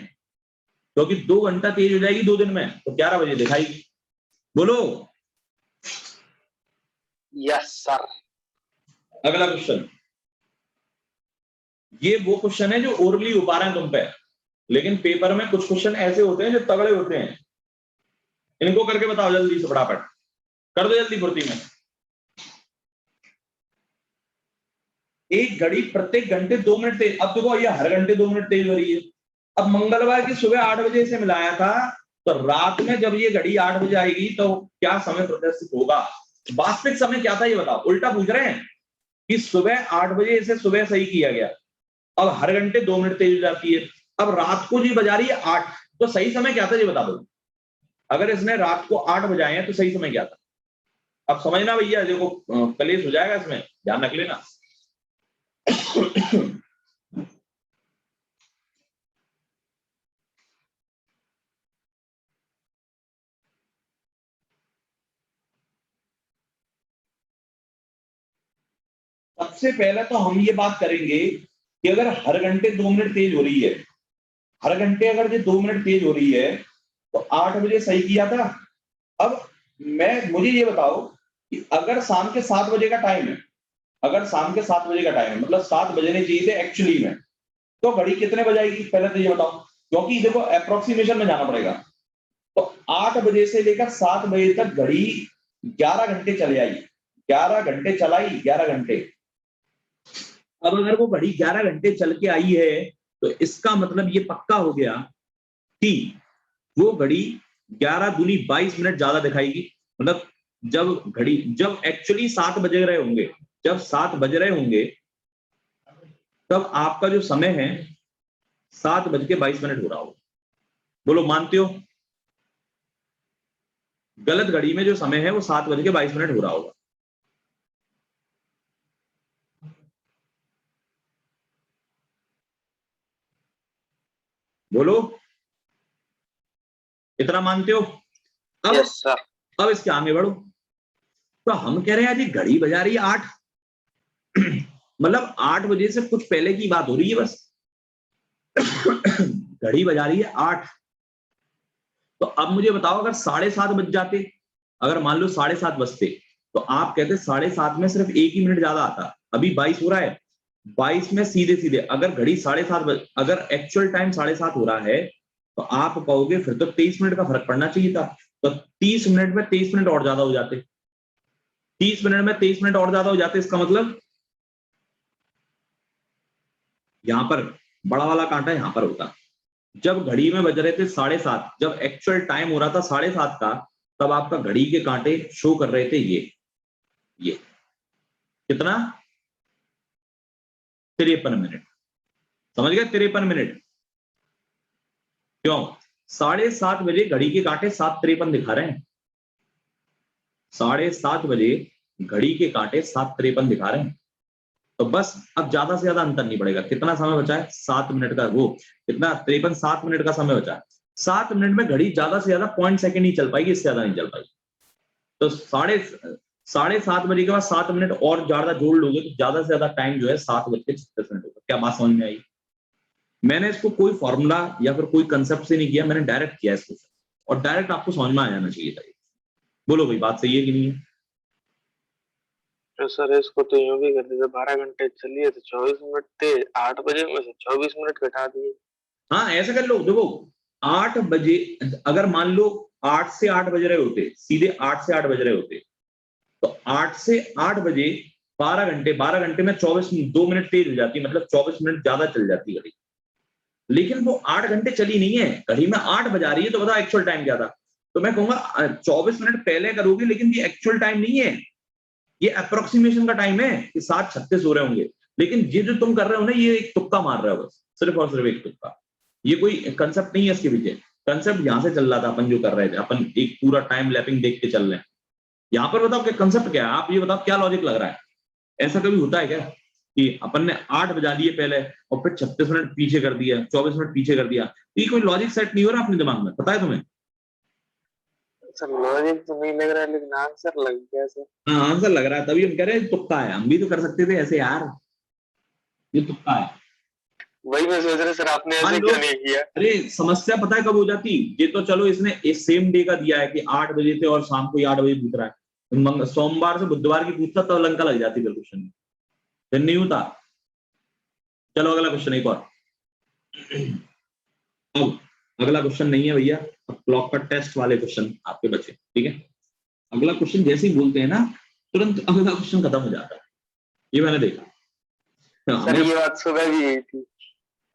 [SPEAKER 1] क्योंकि 2 घंटा तेज हो जाएगी 2 दिन में, तो 11 बजे दिखाएगी। बोलो।
[SPEAKER 2] Yes sir.
[SPEAKER 1] अगला क्वेश्चन, ये वो क्वेश्चन है जो ओरली हो पा रहे हैं तुम पे, लेकिन पेपर में कुछ क्वेश्चन ऐसे होते हैं जो तगड़े होते हैं। इनको करके बताओ जल्दी से, फटाफट कर दो जल्दी फुर्ती में। एक घड़ी प्रत्येक घंटे 2 मिनट तेज, अब देखो ये हर घंटे 2 मिनट तेज हो रही है। अब मंगलवार की सुबह 8 बजे से मिलाया था, तो रात में जब ये घड़ी 8 बजे आएगी तो क्या समय प्रदर्शित होगा। वास्तविक समय क्या था ये बताओ, उल्टा पूछ रहे हैं कि सुबह 8 बजे इसे सुबह सही किया गया, अब हर घंटे 2 मिनट तेज हो जाती है, अब रात को जी बजा रही है 8, तो सही समय क्या था ये बता दो। अगर इसने रात को 8 बजाए हैं तो सही समय क्या था। अब समझना भैया, देखो कलेश हो जाएगा इसमें, ध्यान रख लेना। सबसे पहले तो हम ये बात करेंगे कि अगर हर घंटे 2 मिनट तेज हो रही है, हर घंटे अगर ये 2 मिनट तेज हो रही है तो 8 बजे सही किया था। अब मुझे ये बताओ कि अगर शाम के 7 बजे का टाइम है, अगर शाम के 7 बजे का टाइम है, मतलब 7 बजने चाहिए थे एक्चुअली में, तो घड़ी कितने बजाएगी पहले तो ये बताओ, क्योंकि देखो अप्रोक्सीमेशन में जाना पड़ेगा। तो 8 बजे से लेकर 7 बजे तक घड़ी 11 घंटे चले आई, 11 घंटे चलाई, 11 घंटे। अब अगर वो घड़ी 11 घंटे चल के आई है तो इसका मतलब ये पक्का हो गया कि वो घड़ी 11 दूनी 22 मिनट ज्यादा दिखाएगी। मतलब जब एक्चुअली 7 बज रहे होंगे, जब 7 बज रहे होंगे तब आपका जो समय है 7:22 हो रहा होगा। बोलो मानते हो? गलत घड़ी में जो समय है वो 7:22 हो रहा होगा। बोलो, इतना मानते हो? अब
[SPEAKER 2] यस सर।
[SPEAKER 1] अब इसके आगे बढ़ो। तो हम कह रहे हैं जी घड़ी बजा रही है 8 मतलब 8 बजे से कुछ पहले की बात हो रही है बस घड़ी बजा रही है 8। तो अब मुझे बताओ अगर 7:30 बज जाते, अगर मान लो 7:30 बजते, तो आप कहते 7:30 में सिर्फ 1 ही मिनट ज्यादा आता। अभी 22 हो रहा है, 22 में सीधे सीधे अगर घड़ी 7:30 अगर एक्चुअल टाइम 7:30 हो रहा है तो आप कहोगे फिर तो 23 मिनट का फर्क पड़ना चाहिए था। तो 30 मिनट में 23 मिनट और ज्यादा हो जाते, 30 मिनट में 23 मिनट और ज्यादा हो जाते। इसका मतलब यहां पर बड़ा वाला कांटा यहां पर होता। जब घड़ी में बज रहे थे 7:30, जब एक्चुअल टाइम हो रहा था 7:30 का, तब आपका घड़ी के कांटे शो कर रहे थे ये कितना 53 मिनट। समझ गए? 53 मिनट। क्यों? 7:30 बजे घड़ी के कांटे 7:53 दिखा रहे हैं। 7:30 बजे घड़ी के कांटे 7:53 दिखा रहे हैं। तो बस अब ज्यादा से ज्यादा अंतर नहीं पड़ेगा। कितना समय बचा है? 7 मिनट का। वो कितना 53, 7 मिनट का समय बचा है। 7 मिनट में घड़ी ज्यादा से ज्यादा 0.2 ही चल पाएगी, इससे ज्यादा नहीं चल पाएगी। तो 7:30 बजे के बाद 7 मिनट और ज्यादा जोड़ लोगे तो ज्यादा से ज्यादा टाइम जो है 7:36 होगा। क्या बात समझ में आई? मैंने इसको कोई फॉर्मूला या फिर कोई कंसेप्ट से नहीं किया, मैंने डायरेक्ट किया इसको और डायरेक्ट आपको समझ में आ जाना चाहिए था। बोलो भाई बात सही है कि नहीं है?
[SPEAKER 2] तो सर इसको तो यूं भी कर देते, 12 घंटे चलिए तो 24 मिनट थे, 8 बजे में से 24 मिनट घटा दिए।
[SPEAKER 1] हाँ ऐसा कर लो। देखो 8 बजे अगर मान लो 8 से 8 बज रहे होते, सीधे 8 से 8 बज रहे होते, तो 8 से 8 बजे 12 घंटे, 12 घंटे में 2 मिनट तेज हो जाती, मतलब 24 मिनट ज्यादा चल जाती घड़ी। लेकिन वो 8 घंटे चली नहीं है, घड़ी में 8 बजा रही है। तो बताओ एक्चुअल टाइम क्या था? तो मैं कहूंगा 24 मिनट पहले करोगे, लेकिन ये एक्चुअल टाइम नहीं है, ये अप्रोक्सीमेशन का टाइम है कि 7:36 हो रहे होंगे। लेकिन ये जो तुम कर रहे हो ना, ये एक तुक्का मार रहे हो बस, सिर्फ और सिर्फ एक तुक्का। ये कोई कंसेप्ट नहीं है इसके पीछे। कंसेप्ट यहां से चल रहा था, अपन जो कर रहे थे, अपन एक पूरा टाइम लैपिंग देख के चल रहे हैं। यहाँ पर बताओ क्या कंसेप्ट क्या है? आप ये बताओ क्या लॉजिक लग रहा है? ऐसा कभी होता है क्या कि अपन ने 8 बजा दिए पहले और फिर 36 मिनट पीछे कर दिया, 24 मिनट पीछे कर दिया? ये कोई लॉजिक सेट नहीं हो रहा अपने दिमाग में, पता है तुम्हें?
[SPEAKER 2] सर लॉजिक तो नहीं लग रहा है, लेकिन आंसर लग गया सर।
[SPEAKER 1] हाँ आंसर लग रहा है, तभी हम कह रहे हैं तुक्का है। हम भी तो कर सकते थे ऐसे यार, ये तुक्का है।
[SPEAKER 2] वही मैं सोच रहा सर, आपने
[SPEAKER 1] मान
[SPEAKER 2] ऐसे
[SPEAKER 1] लो,
[SPEAKER 2] क्यों नहीं किया?
[SPEAKER 1] अरे समस्या पता है कब हो जाती? ये तो चलो इसने इस सेम डे का दिया है कि 8 बजे थे और शाम को 8 बजे पूछ रहा है। सोमवार से बुधवार की पूछता तब लंका लग जाती फिर क्वेश्चन, फिर नहीं होता। चलो अगला क्वेश्चन एक और। अब अगला क्वेश्चन नहीं है भैया, अब क्लॉक का टेस्ट वाले क्वेश्चन आपके बचे, ठीक है? अगला क्वेश्चन जैसे ही बोलते हैं ना, तुरंत अगला क्वेश्चन खत्म हो जाता है। ये मैंने देखा।
[SPEAKER 2] सर ये बात सुबह भी यही थी।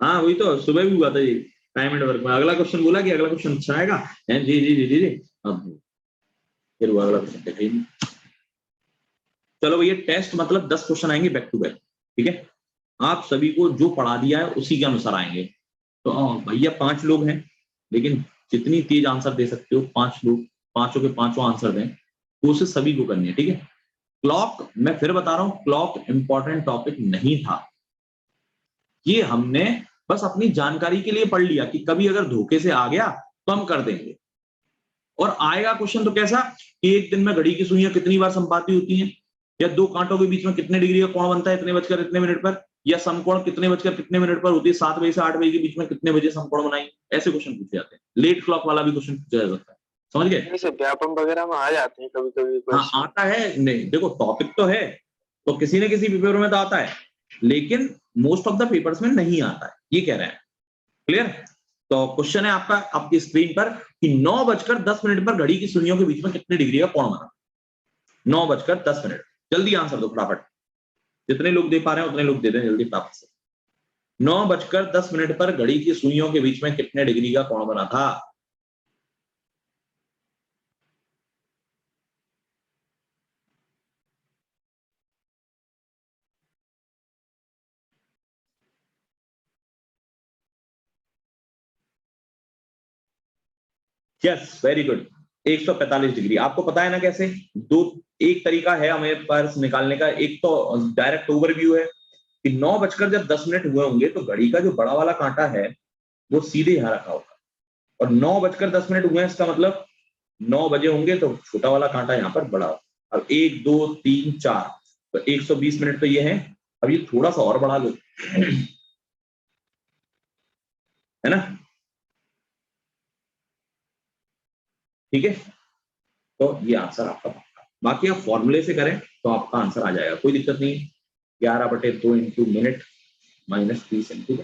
[SPEAKER 1] हाँ वही तो, सुबह भी हुआ था ये टाइम एंड वर्क में। अगला क्वेश्चन बोला कि अगला क्वेश्चन अच्छा आएगा, जी जी जी जी जी। अब फिर वो अगला क्वेश्चन देखा ही नहीं। चलो भैया टेस्ट मतलब 10 क्वेश्चन आएंगे बैक टू बैक, ठीक है? आप सभी को जो पढ़ा दिया है उसी के अनुसार आएंगे। तो भैया 5 लोग हैं, लेकिन जितनी तेज आंसर दे सकते हो 5 लोग, पांचों के पांचों आंसर दें, कोशिश सभी को करनी है, ठीक है? क्लॉक, मैं फिर बता रहा हूं, क्लॉक इंपॉर्टेंट टॉपिक नहीं था। ये हमने बस अपनी जानकारी के लिए पढ़ लिया कि कभी अगर धोखे से आ गया तो हम कर देंगे। और आएगा क्वेश्चन तो कैसा कि एक दिन में घड़ी की सुइयां कितनी बार संपाती होती हैं, या 2 कांटों के बीच में कितने डिग्री का कोण बनता है इतने बजकर इतने मिनट पर, या समकोण कितने बजकर कितने मिनट पर होती है, 7 बजे से 8 बजे के बीच में कितने बजे समकोण बनाएंगे, ऐसे क्वेश्चन पूछे जाते हैं। लेट क्लॉक वाला भी क्वेश्चन पूछा जा सकता है, समझ गए?
[SPEAKER 2] जैसे व्यापम वगैरह में आ जाते हैं कभी कभी
[SPEAKER 1] हाँ
[SPEAKER 2] क्वेश्चन।
[SPEAKER 1] आता है, नहीं देखो टॉपिक तो है, तो किसी न किसी पेपर में तो आता है, लेकिन मोस्ट ऑफ द पेपर्स में नहीं आता है, ये कह रहे हैं। क्लियर? तो क्वेश्चन है आपका आपकी स्क्रीन पर कि 9:10 पर घड़ी की सुइयों के बीच में कितने डिग्री का कोण बना। 9:10, जल्दी आंसर दो फटाफट, जितने लोग दे पा रहे हैं उतने लोग दे दें जल्दी फटाफट से। 9:10 पर घड़ी की सुइयों के बीच में कितने डिग्री का कोण बना था? Yes very good, 145 degree. आपको पता है ना कैसे? दो, एक तरीका है हमें पास निकालने का, एक तो डायरेक्ट ओवरव्यू है कि 9:10 हुए होंगे तो घड़ी का जो बड़ा वाला कांटा है वो सीधे यहां रखा होगा, और 9:10 हुए हैं इसका मतलब 9 बजे होंगे तो छोटा वाला कांटा यहाँ पर बड़ा होगा। अब 1 2 3 4 तो 120 मिनट तो ये है। अब ये थोड़ा सा और बढ़ा लो, है ना? ठीक है, तो ये आंसर आपका पक्का। बाकी आप फॉर्मूले से करें तो आपका आंसर आ जाएगा, कोई दिक्कत नहीं। 11/2 इंटू मिनट माइनस 30 इंटू।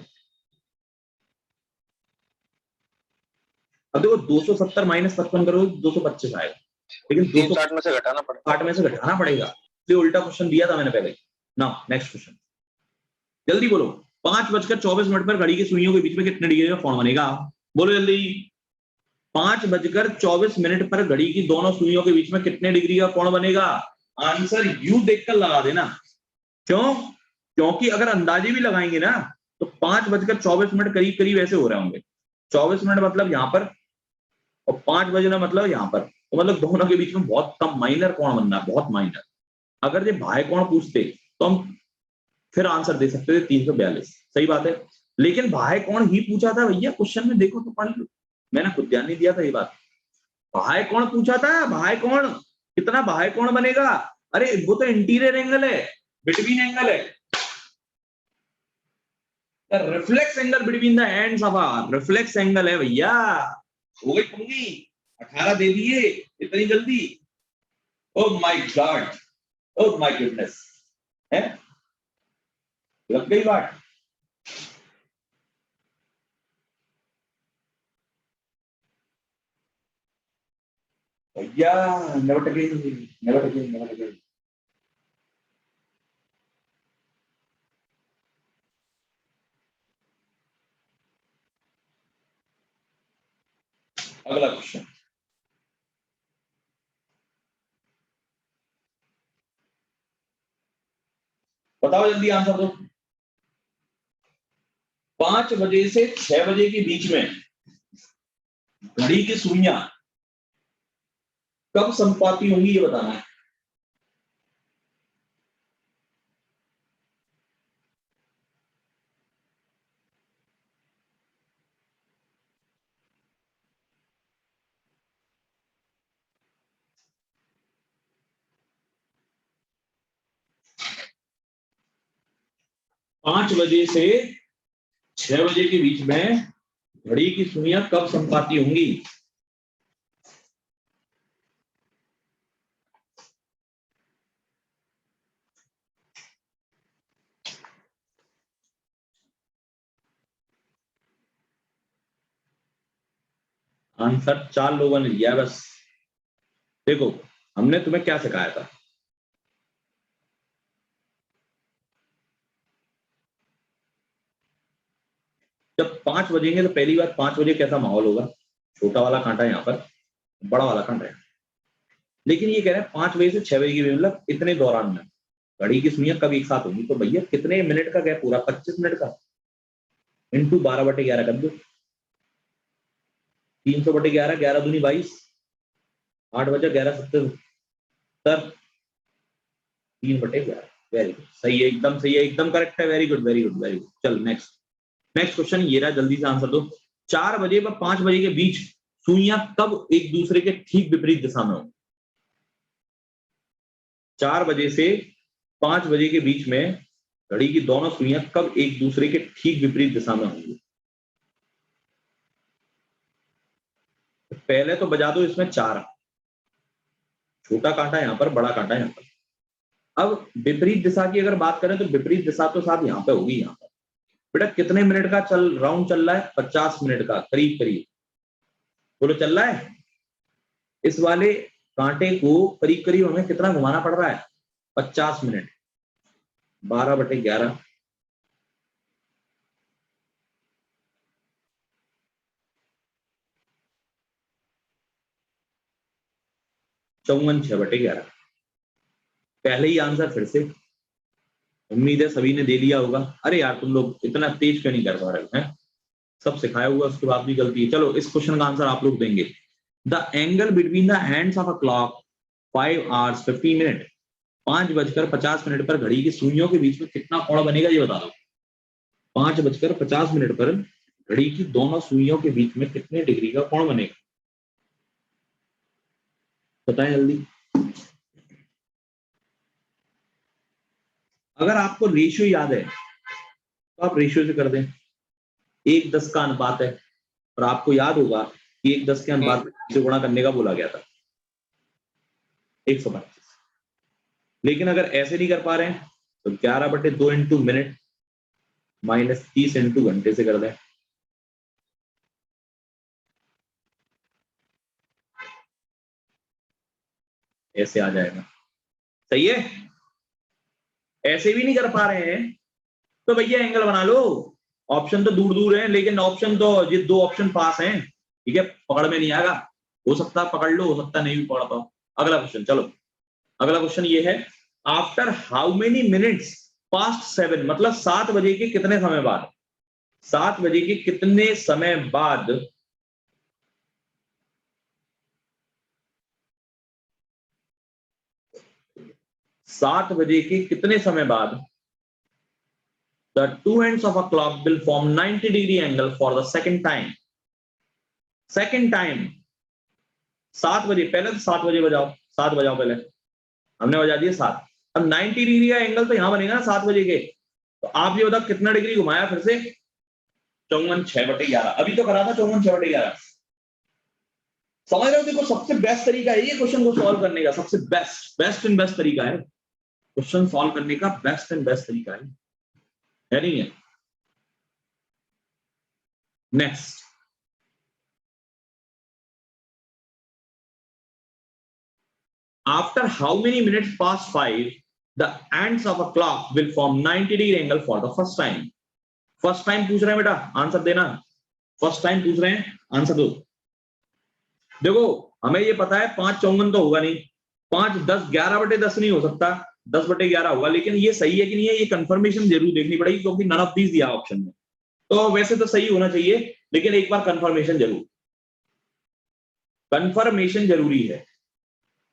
[SPEAKER 1] अब देखो 270 माइनस 55 करो 225 आएगा, लेकिन
[SPEAKER 2] 360 में से घटाना पड़ेगा।
[SPEAKER 1] 260 में से घटाना पड़ेगा, इसलिए उल्टा क्वेश्चन दिया था मैंने पहले ना। नेक्स्ट क्वेश्चन जल्दी बोलो। 5:24 पर घड़ी की सुइयों के बीच में कितने डिग्री का कोण बनेगा? बोलो जल्दी। 5:24 पर घड़ी की दोनों सुइयों के बीच में कितने डिग्री का कोण बनेगा? आंसर यू देखकर लगा देना। क्यों? क्योंकि अगर अंदाजे भी लगाएंगे ना तो 5:24 करीब करीब ऐसे हो रहे होंगे। 24 मिनट मतलब यहां पर और 5 बजना मतलब यहां पर, तो मतलब दोनों के बीच में बहुत कम माइनर कोण बनना है, बहुत माइनर। अगर ये बाह्य कोण पूछते तो हम फिर आंसर दे सकते थे 342, सही बात है। लेकिन बाह्य कोण ही पूछा था भैया क्वेश्चन में, देखो तो पढ़ लो, मैंने खुद ध्यान नहीं दिया था ये बात। बाह्य कोण पूछा था, बाह्य कोण कितना बाह्य कोण बनेगा? अरे वो तो इंटीरियर एंगल है, बिटवीन एंगल है, reflex angle between the ends of R, reflex angle है भैया। हो गई पंगी, 18 दे दिए इतनी जल्दी? Oh my God, oh my goodness, है लग गई बात। भैया never again, never again, never again. अगला क्वेश्चन बताओ जल्दी आंसर दो। 5 बजे से 6 बजे के बीच में घड़ी की सुइयां कब संपाती होंगी ये बताना है। पांच बजे से 6 बजे के बीच में घड़ी की सुइयां कब संपाती होंगी? आंसर 4 लोगों ने दिया बस। देखो हमने तुम्हें क्या सिखाया था, जब 5 बजेंगे तो पहली बार 5 बजे कैसा माहौल होगा? छोटा वाला कांटा यहाँ पर, बड़ा वाला कांटा यहाँ। लेकिन ये कह रहे हैं 5 बजे से 6 बजे की मतलब इतने दौरान में घड़ी की सुइयां कब एक साथ होंगी, तो भैया कितने मिनट का गैप? पूरा 25 मिनट का इंटू 12/11 कर दो, 300/11, 11 दूनी 22, 8 बजा 11 70, 3/11। वेरी गुड, सही है, एकदम सही है, एकदम करेक्ट है, very good very good very good. चल नेक्स्ट, नेक्स्ट क्वेश्चन ये रहा, जल्दी से आंसर दो। 4 बजे व 5 बजे के बीच सुइयां कब एक दूसरे के ठीक विपरीत दिशा में होंगी? 4 बजे से 5 बजे के बीच में घड़ी की दोनों सुइयां कब एक दूसरे के ठीक विपरीत दिशा में होंगी? पहले तो बजा दो इसमें 4, छोटा कांटा यहाँ पर, बड़ा कांटा यहाँ पर। अब विपरीत दिशा की अगर बात करें तो विपरीत दिशा तो साथ यहाँ पे होगी, यहाँ पर। बेटा कितने मिनट का राउंड चल रहा है? 50 मिनट का करीब करीब। बोलो चल रहा है। इस वाले कांटे को करीब करीब हमें कितना घुमाना पड़ रहा है? 50 मिनट। 12/11 54/11। पहले ही आंसर फिर से, उम्मीद है सभी ने दे लिया होगा। अरे यार तुम लोग इतना तेज क्यों नहीं कर पा रहे हैं? सब सिखाया हुआ उसके बाद भी गलती है। चलो इस क्वेश्चन का आंसर आप लोग देंगे। The angle between the hands of a clock 5 hours 50 minutes, 5:50 पर घड़ी की सुइयों के बीच में कितना कोण बनेगा ये बता दो। 5:50 पर घड़ी की दोनों सुइयों के बीच में कितने डिग्री का कोण बनेगा? बताएं जल्दी। अगर आपको रेशियो याद है तो आप रेशियो से कर दें। 1:10 का अनुपात है और आपको याद होगा कि 1:10 के अनुपात से गुणा करने का बोला गया था 125। लेकिन अगर ऐसे नहीं कर पा रहे हैं तो 11/2 इंटू मिनट माइनस 30 इंटू घंटे से कर दें। ऐसे आ जाएगा। सही है। ऐसे भी नहीं कर पा रहे हैं तो भैया एंगल बना लो। ऑप्शन तो दूर दूर है, लेकिन ऑप्शन तो ये 2 ऑप्शन पास हैं। ठीक है, पकड़ में नहीं आएगा। हो सकता है पकड़ लो, हो सकता नहीं भी पकड़ पाओ। अगला क्वेश्चन, चलो अगला क्वेश्चन ये है, after how many minutes past 7, मतलब 7 बजे के कितने समय बाद? 7 बजे के कितने समय बाद 7 बजे के कितने समय बाद the two ends of a clock will form 90-degree angle for the second time. second time 7 बजे, पहले तो 7 बजे बजाओ, 7 बजाओ पहले, हमने बजा दिए 7। अब 90 डिग्री का एंगल तो यहां बनेगा ना 7 बजे के। तो आप ये बताओ कितना डिग्री घुमाया फिर से? 54/6/11। अभी तो करा था 54/6/11। समझ रहे हो? देखो सबसे बेस्ट तरीका है ये क्वेश्चन को सॉल्व करने का, सबसे बेस्ट एंड बेस्ट तरीका है क्वेश्चन सॉल्व करने का, बेस्ट एंड बेस्ट तरीका है नहीं है? Next, after how many minutes past 5 the ends of a clock will form 90-degree angle for the first time? First time पूछ रहे हैं बेटा, आंसर देना। फर्स्ट टाइम पूछ रहे हैं, आंसर दो। देखो हमें ये पता है 5/54 तो होगा नहीं, 5-10 11/10 नहीं हो सकता, 10/11 होगा। लेकिन ये सही है कि नहीं है ये कंफर्मेशन जरूर देखनी पड़ेगी, क्योंकि नन ऑफ दीज दिया ऑप्शन में। तो वैसे तो सही होना चाहिए, लेकिन एक बार कंफर्मेशन जरूर, कंफर्मेशन जरूरी है।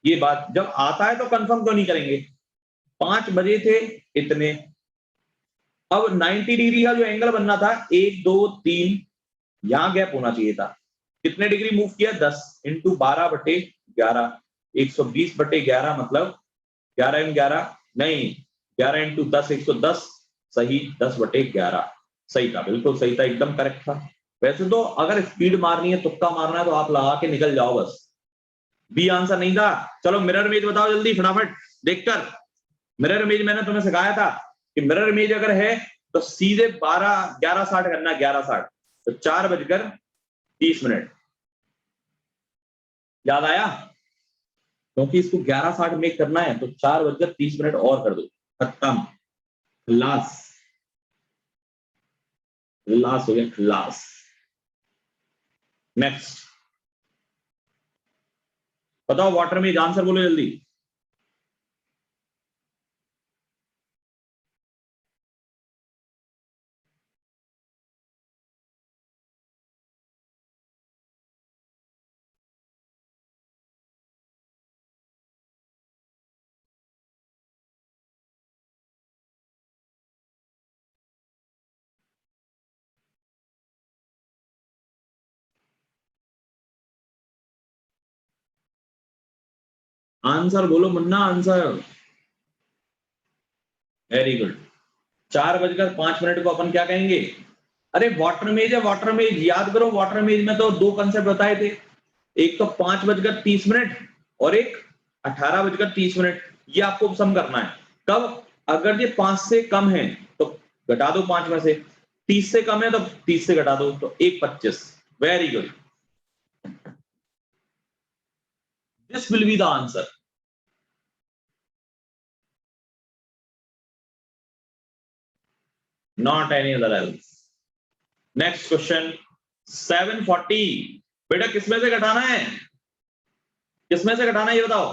[SPEAKER 1] ये बात जब आता है तो कंफर्म क्यों नहीं करेंगे? 5 बजे थे इतने, अब 90 डिग्री का जो एंगल बनना था 1 2 3, यहां गैप होना चाहिए था। कितने डिग्री मूव किया? 10 इंटू 12/11, 120/11, मतलब 11 × 11 नहीं, 11 इंटू 10 110, सही 10/11 सही था, बिल्कुल सही था, एकदम करेक्ट था। वैसे तो अगर स्पीड मारनी है, तुक्का मारना है, तो आप लगा के निकल जाओ बस। बी आंसर नहीं था। चलो मिरर इमेज बताओ जल्दी फटाफट देखकर। मिरर इमेज मैंने तुम्हें सिखाया था कि मिरर इमेज अगर है तो सीधे 11:60 करना है, 11:60, तो 4:30 याद आया? क्योंकि इसको 11:60 मेक करना है तो 4:30 और कर दो, खत्म, खलास, खलास हो गया, खलास। नेक्स्ट बताओ वाटर में आंसर बोलो जल्दी। आंसर बोलो मुन्ना, आंसर। Very good. 4:05 को अपन क्या कहेंगे? अरे वाटर मेज है, वाटर मेज याद करो। वाटर मेज में तो 2 कंसेप्ट बताए थे, एक तो 5:30 और एक 18:30। ये आपको सम करना है। कब? अगर ये 5 से कम है तो घटा दो 5 में से, 30 से कम है तो 30 से घटा दो, तो 1:25। Very good, this will be the answer. Not any other else. Next question 740। बेटा किसमें से घटाना है? किसमें से घटाना है ये बताओ?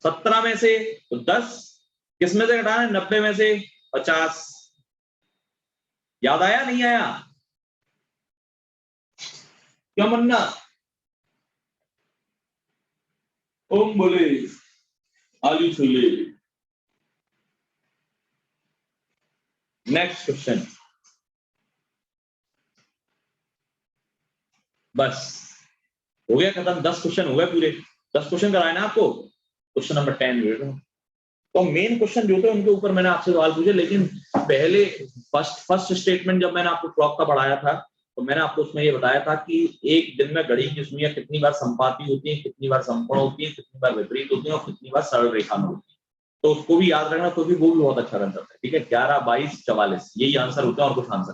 [SPEAKER 1] 17 में से तो 10। किसमें से घटाना है? 90 में से 50। याद आया नहीं आया? क्या मन्ना? ओम बोले आलू छोले। नेक्स्ट क्वेश्चन, बस हो गया खत्म। 10 क्वेश्चन हो गए पूरे। 10 क्वेश्चन कराए ना आपको। क्वेश्चन नंबर 10 तो मेन क्वेश्चन जो थे उनके ऊपर मैंने आपसे सवाल पूछे, लेकिन पहले फर्स्ट स्टेटमेंट जब मैंने आपको क्लॉक का पढ़ाया था तो मैंने आपको उसमें ये बताया था कि एक दिन में घड़ी की सुइयां कितनी बार संपाती होती है, कितनी बार संपूर्ण होती है, कितनी बार विपरीत होती है और कितनी बार सरल रेखा में होती है। तो उसको भी याद रखना, तो भी वो भी बहुत अच्छा आंसर है। ठीक है, 11, 22, 44 यही आंसर होता है और कुछ answer.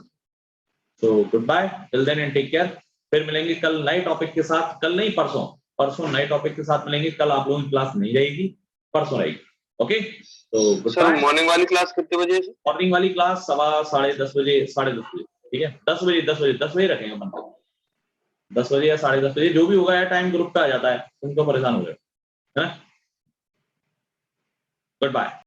[SPEAKER 1] So goodbye, till then and take care. फिर मिलेंगे कल नए टॉपिक के साथ। कल नहीं, परसों। परसों नए टॉपिक के साथ मिलेंगे। कल आप लोगों की क्लास नहीं रहेगी, परसों रहेगी। ओके, तो गुड
[SPEAKER 2] सर
[SPEAKER 1] बाय।
[SPEAKER 2] मॉर्निंग वाली क्लास कितने बजे से?
[SPEAKER 1] मॉर्निंग वाली क्लास 10:15 बजे, 10:30 बजे। ठीक है, 10 बजे रखेंगे अपन। 10 बजे या 10:30 बजे जो भी होगा यार, टाइम ग्रुप पे आ जाता है, तुम तो परेशान हो गए। Good bye.